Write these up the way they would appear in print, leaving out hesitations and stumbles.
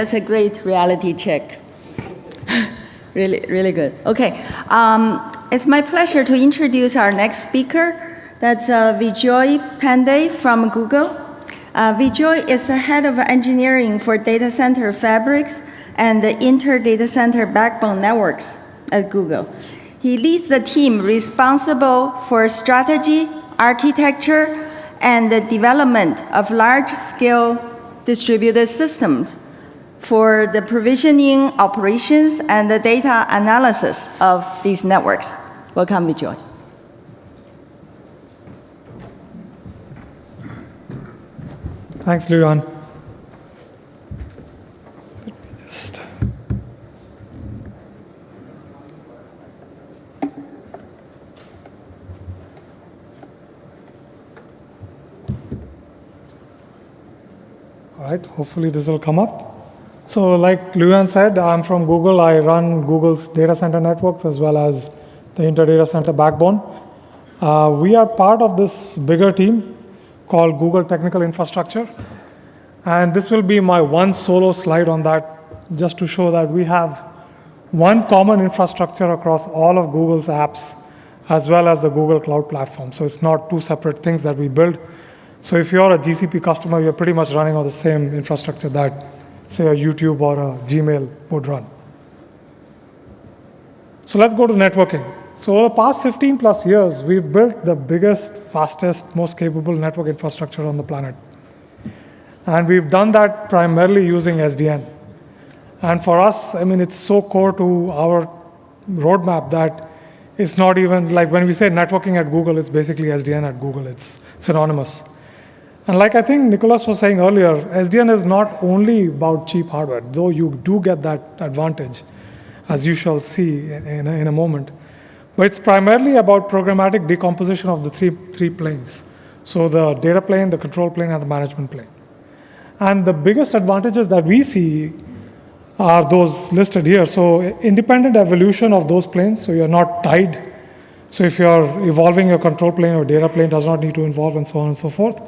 That's a great reality check. Really, really good. Okay, it's my pleasure to introduce our next speaker. That's Vijoy Pandey from Google. Vijoy is the head of engineering for data center fabrics and the inter-data center backbone networks at Google. He leads the team responsible for strategy, architecture, and the development of large-scale distributed systems for the provisioning, operations, and the data analysis of these networks. Welcome, Vijoy. Thanks, Luan. Let me just... All right, hopefully this will come up. So like Luan said, I'm from Google. I run Google's data center networks as well as the inter-data center backbone. We are part of this bigger team called Google Technical Infrastructure. And this will be my one solo slide on that, just to show that we have one common infrastructure across all of Google's apps, as well as the Google Cloud Platform. So it's not two separate things that we build. So if you're a GCP customer, you're pretty much running on the same infrastructure that, say, a YouTube or a Gmail would run. So let's go to networking. So over the past 15 plus years, we've built the biggest, fastest, most capable network infrastructure on the planet. And we've done that primarily using SDN. And for us, I mean, it's so core to our roadmap that it's not even, like when we say networking at Google, it's basically SDN at Google. It's synonymous. And like I think Nicholas was saying earlier, SDN is not only about cheap hardware, though you do get that advantage, as you shall see in a moment. But it's primarily about programmatic decomposition of the three planes. So the data plane, the control plane, and the management plane. And the biggest advantages that we see are those listed here. So independent evolution of those planes, so you're not tied. So if you're evolving your control plane or data plane does not need to involve, and so on and so forth.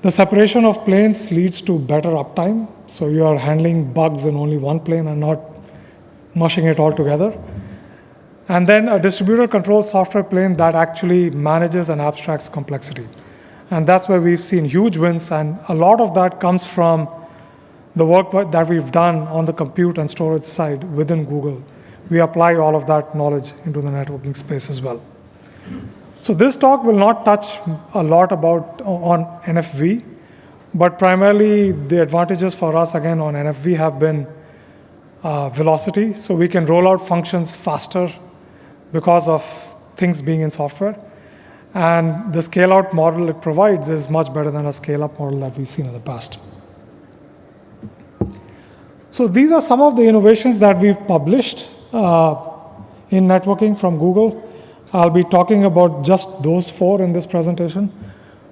The separation of planes leads to better uptime. So you are handling bugs in only one plane and not mushing it all together. And then a distributed control software plane that actually manages and abstracts complexity. And that's where we've seen huge wins, and a lot of that comes from the work that we've done on the compute and storage side within Google. We apply all of that knowledge into the networking space as well. So this talk will not touch a lot on NFV, but primarily the advantages for us, again, on NFV have been velocity. So we can roll out functions faster because of things being in software. And the scale-out model it provides is much better than a scale-up model that we've seen in the past. So these are some of the innovations that we've published in networking from Google. I'll be talking about just those 4 in this presentation.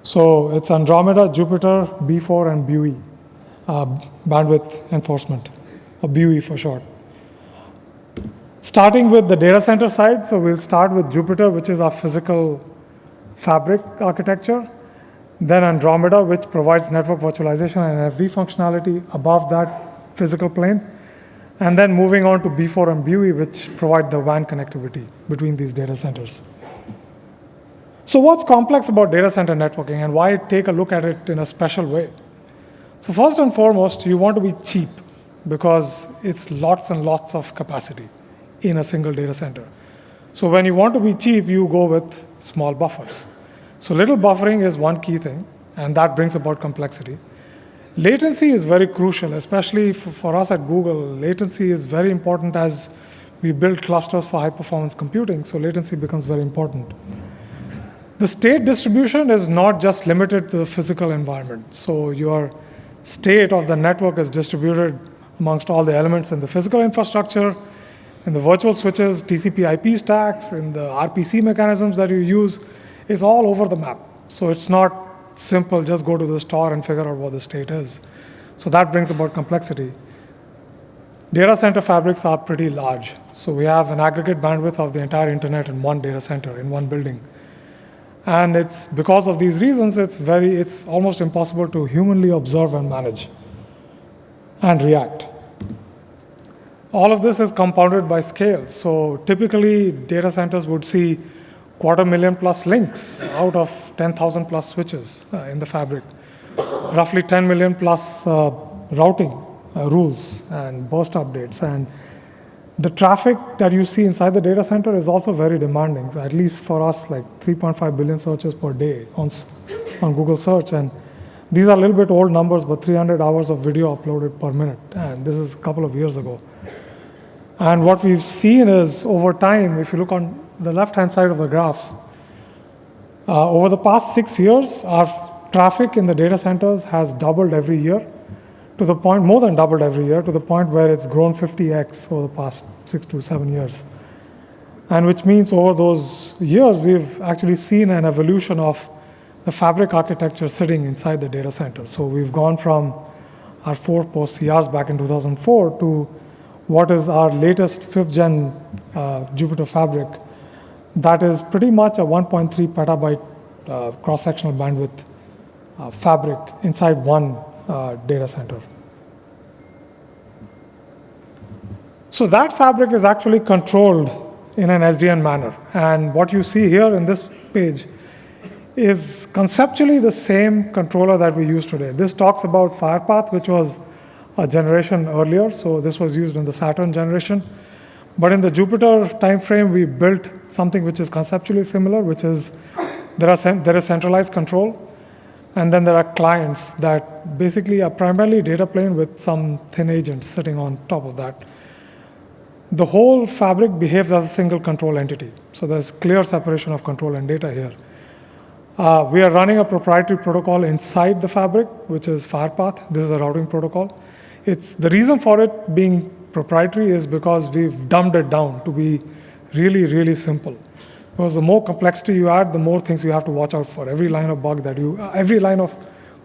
So it's Andromeda, Jupyter, B4, and BUE, bandwidth enforcement, or BUE for short. Starting with the data center side, so we'll start with Jupyter, which is our physical fabric architecture. Then Andromeda, which provides network virtualization and NFV functionality above that physical plane. And then moving on to B4 and BUE, which provide the WAN connectivity between these data centers. So what's complex about data center networking, and why take a look at it in a special way? So first and foremost, you want to be cheap, because it's lots and lots of capacity in a single data center. So when you want to be cheap, you go with small buffers. So little buffering is one key thing, and that brings about complexity. Latency is very crucial, especially for us at Google. Latency is very important as we build clusters for high-performance computing, so latency becomes very important. The state distribution is not just limited to the physical environment. So your state of the network is distributed amongst all the elements in the physical infrastructure, in the virtual switches, TCP IP stacks, in the RPC mechanisms that you use. Is all over the map. So it's not simple, just go to the store and figure out what the state is. So that brings about complexity. Data center fabrics are pretty large. So we have an aggregate bandwidth of the entire internet in one data center, in one building. And it's because of these reasons, it's almost impossible to humanly observe and manage and react. All of this is compounded by scale. So typically, data centers would see 250,000 plus links out of 10,000 plus switches in the fabric, roughly 10 million plus routing rules and burst updates. And the traffic that you see inside the data center is also very demanding. So at least for us, like 3.5 billion searches per day on Google Search. And these are a little bit old numbers, but 300 hours of video uploaded per minute. And this is a couple of years ago. And what we've seen is over time, if you look on the left-hand side of the graph, over the past 6 years, our traffic in the data centers has doubled every year, to the point, more than doubled every year, to the point where it's grown 50x over the past 6 to 7 years. And which means over those years, we've actually seen an evolution of the fabric architecture sitting inside the data center. So we've gone from our 4 post CRs back in 2004 to what is our latest 5th gen Jupyter Fabric that is pretty much a 1.3 petabyte cross-sectional bandwidth fabric inside one data center. So that fabric is actually controlled in an SDN manner. And what you see here in this page is conceptually the same controller that we use today. This talks about FirePath, which was a generation earlier. So this was used in the Saturn generation. But in the Jupyter timeframe, we built something which is conceptually similar, which is there is centralized control. And then there are clients that basically are primarily data plane with some thin agents sitting on top of that. The whole fabric behaves as a single control entity. So there's clear separation of control and data here. We are running a proprietary protocol inside the fabric, which is FirePath. This is a routing protocol. The reason for it being proprietary is because we've dumbed it down to be really, really simple. Because the more complexity you add, the more things you have to watch out for. Every line of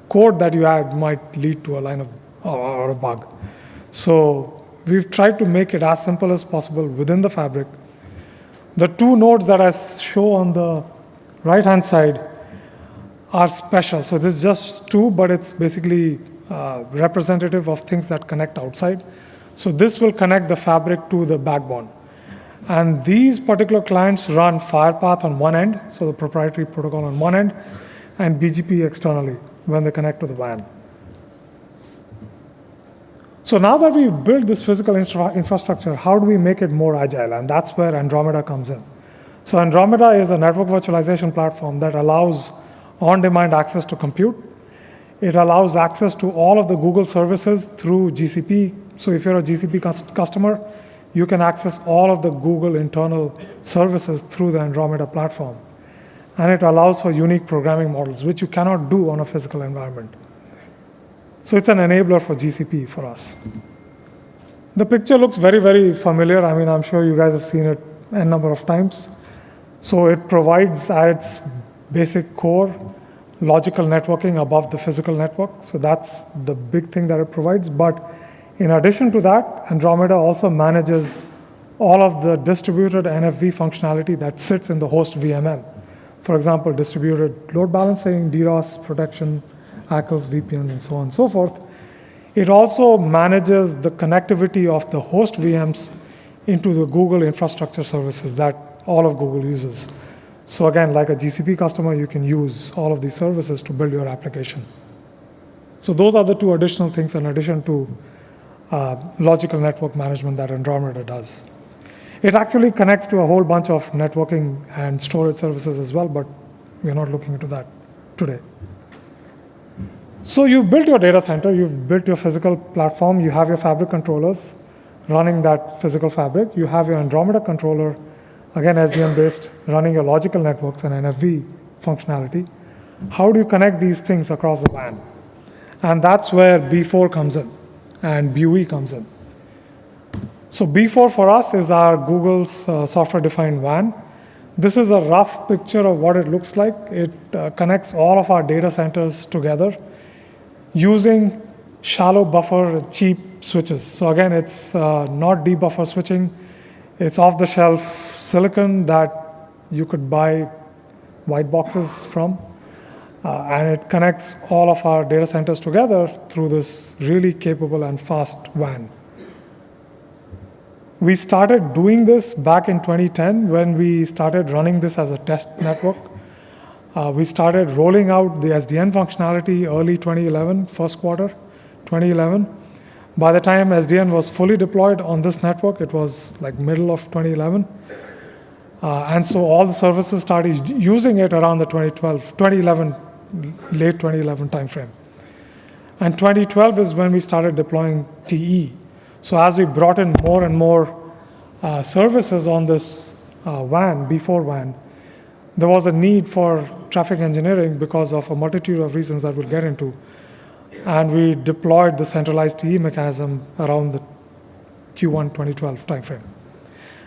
code that you add might lead to a line of or a bug. So we've tried to make it as simple as possible within the fabric. The 2 nodes that I show on the right-hand side are special. So this is just 2, but it's basically representative of things that connect outside. So this will connect the fabric to the backbone. And these particular clients run FirePath on one end, so the proprietary protocol on one end, and BGP externally when they connect to the WAN. So now that we've built this physical infrastructure, how do we make it more agile? And that's where Andromeda comes in. So Andromeda is a network virtualization platform that allows on-demand access to compute. It allows access to all of the Google services through GCP. So if you're a GCP customer, you can access all of the Google internal services through the Andromeda platform. And it allows for unique programming models, which you cannot do on a physical environment. So it's an enabler for GCP for us. The picture looks very, very familiar. I mean, I'm sure you guys have seen it a number of times. So it provides at its basic core logical networking above the physical network. So that's the big thing that it provides. But in addition to that, Andromeda also manages all of the distributed NFV functionality that sits in the host VMM. For example, distributed load balancing, DDoS protection, ACLs, VPNs, and so on and so forth. It also manages the connectivity of the host VMs into the Google infrastructure services that all of Google uses. So again, like a GCP customer, you can use all of these services to build your application. So those are the 2 additional things in addition to logical network management that Andromeda does. It actually connects to a whole bunch of networking and storage services as well, but we're not looking into that today. So you've built your data center, you've built your physical platform, you have your fabric controllers running that physical fabric, you have your Andromeda controller, again SDN-based, running your logical networks and NFV functionality. How do you connect these things across the WAN? And that's where B4 comes in and BUE comes in. So B4 for us is our Google's software-defined WAN. This is a rough picture of what it looks like. It connects all of our data centers together using shallow buffer, cheap switches. So again, it's not deep buffer switching. It's off-the-shelf silicon that you could buy white boxes from. And it connects all of our data centers together through this really capable and fast WAN. We started doing this back in 2010 when we started running this as a test network. We started rolling out the SDN functionality early 2011, first quarter 2011. By the time SDN was fully deployed on this network, it was like middle of 2011. And so all the services started using it around the 2011, late 2011 timeframe. And 2012 is when we started deploying TE. So as we brought in more and more services on this WAN, before WAN, there was a need for traffic engineering because of a multitude of reasons that we'll get into. And we deployed the centralized TE mechanism around the Q1 2012 timeframe.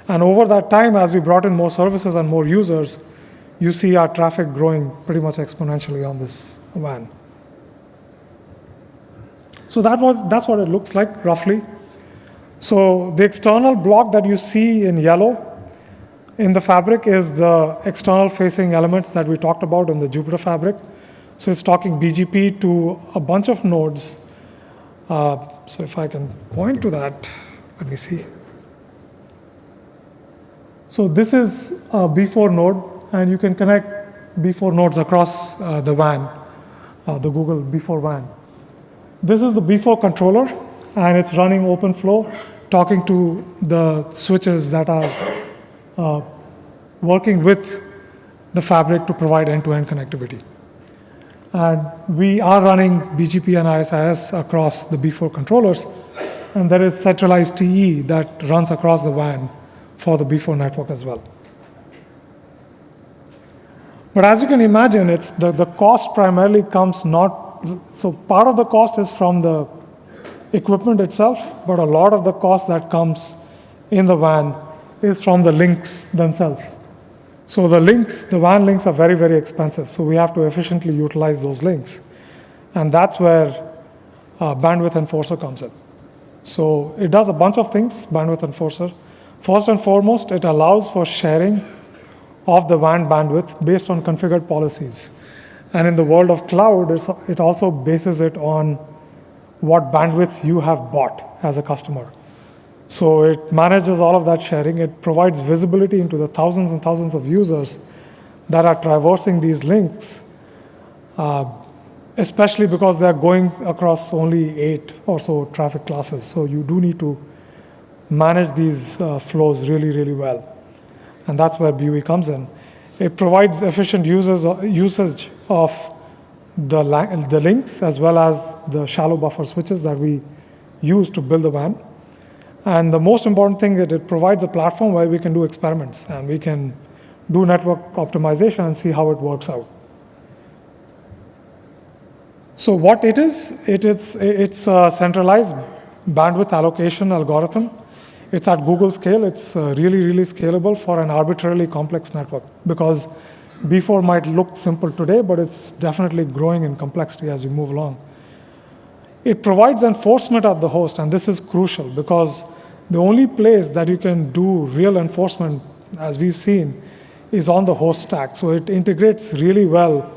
And over that time, as we brought in more services and more users, you see our traffic growing pretty much exponentially on this WAN. So that's what it looks like, roughly. So the external block that you see in yellow in the fabric is the external facing elements that we talked about in the Jupyter fabric. So it's talking BGP to a bunch of nodes. So if I can point to that, let me see. So this is a B4 node, and you can connect B4 nodes across the WAN, the Google B4 WAN. This is the B4 controller, and it's running OpenFlow, talking to the switches that are working with the fabric to provide end-to-end connectivity. And we are running BGP and ISIS across the B4 controllers, and there is centralized TE that runs across the WAN for the B4 network as well. But as you can imagine, it's the cost primarily comes not, so part of the cost is from the equipment itself, but a lot of the cost that comes in the WAN is from the links themselves. So the links, the WAN links are very, very expensive, so we have to efficiently utilize those links. And that's where Bandwidth Enforcer comes in. So it does a bunch of things, Bandwidth Enforcer. First and foremost, it allows for sharing of the WAN bandwidth based on configured policies. And in the world of cloud, it also bases it on what bandwidth you have bought as a customer. So it manages all of that sharing. It provides visibility into the thousands and thousands of users that are traversing these links, especially because they're going across only 8 or so traffic classes. So you do need to manage these flows really, really well. And that's where BUE comes in. It provides efficient usage of the links as well as the shallow buffer switches that we use to build the WAN. And the most important thing is it provides a platform where we can do experiments and we can do network optimization and see how it works out. So what it is, it's a centralized bandwidth allocation algorithm. It's at Google scale. It's really, really scalable for an arbitrarily complex network because B4 might look simple today, but it's definitely growing in complexity as we move along. It provides enforcement at the host, and this is crucial because the only place that you can do real enforcement, as we've seen, is on the host stack. So it integrates really well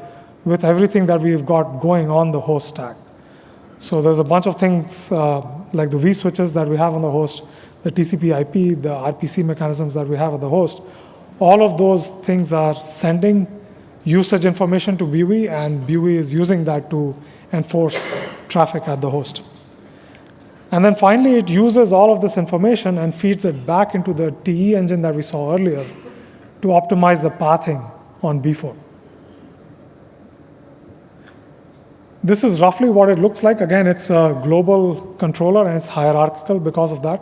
with everything that we've got going on the host stack. So there's a bunch of things like the vSwitches that we have on the host, the TCP/IP, the RPC mechanisms that we have at the host. All of those things are sending usage information to BUE, and BUE is using that to enforce traffic at the host. And then finally, it uses all of this information and feeds it back into the TE engine that we saw earlier to optimize the pathing on B4. This is roughly what it looks like. Again, it's a global controller, and it's hierarchical because of that.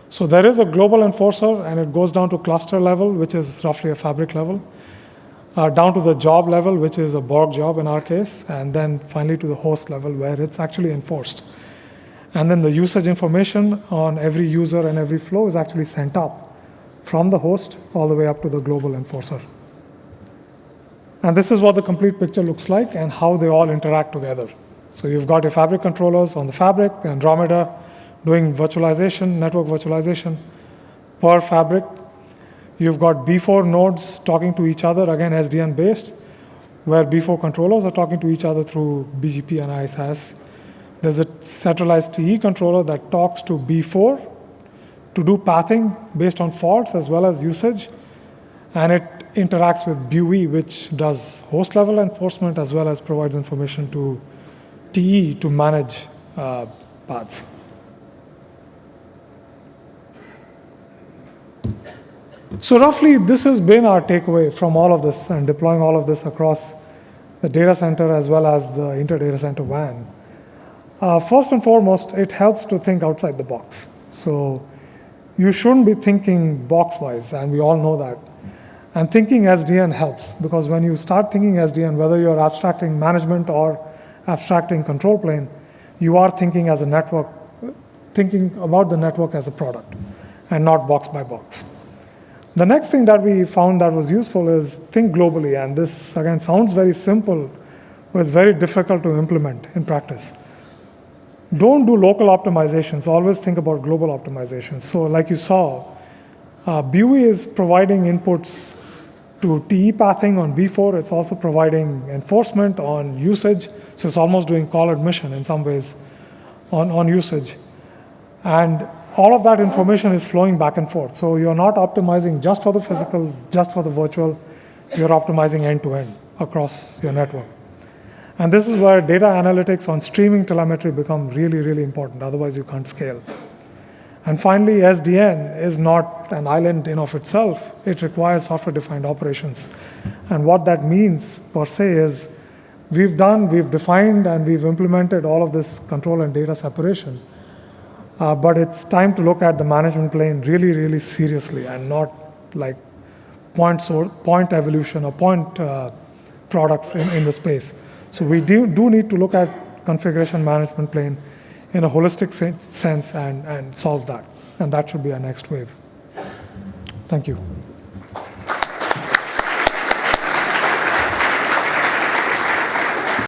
So there is a global enforcer, and it goes down to cluster level, which is roughly a fabric level, down to the job level, which is a Borg job in our case, and then finally to the host level, where it's actually enforced. And then the usage information on every user and every flow is actually sent up from the host all the way up to the global enforcer. And this is what the complete picture looks like and how they all interact together. So you've got your fabric controllers on the fabric, the Andromeda, doing virtualization, network virtualization per fabric. You've got B4 nodes talking to each other, again SDN based, where B4 controllers are talking to each other through BGP and ISIS. There's a centralized TE controller that talks to B4 to do pathing based on faults as well as usage. And it interacts with BUE, which does host level enforcement as well as provides information to TE to manage paths. So roughly, this has been our takeaway from all of this and deploying all of this across the data center as well as the inter-data center WAN. First and foremost, it helps to think outside the box. So you shouldn't be thinking box-wise, and we all know that. And thinking SDN helps, because when you start thinking SDN, whether you're abstracting management or abstracting control plane, you are thinking as a network, thinking about the network as a product, and not box by box. The next thing that we found that was useful is think globally, and this, again, sounds very simple, but it's very difficult to implement in practice. Don't do local optimizations, always think about global optimizations. So like you saw, BUE is providing inputs to TE pathing on B4. It's also providing enforcement on usage. So it's almost doing call admission in some ways on usage. And all of that information is flowing back and forth. So you're not optimizing just for the physical, just for the virtual. You're optimizing end-to-end across your network. And this is where data analytics on streaming telemetry become really, really important. Otherwise, you can't scale. And finally, SDN is not an island in of itself. It requires software-defined operations. And what that means, per se, is we've defined, and we've implemented all of this control and data separation. But it's time to look at the management plane really, really seriously, and not like point evolution or point products in the space. So we do need to look at configuration management plane in a holistic sense and solve that. And that should be our next wave. Thank you.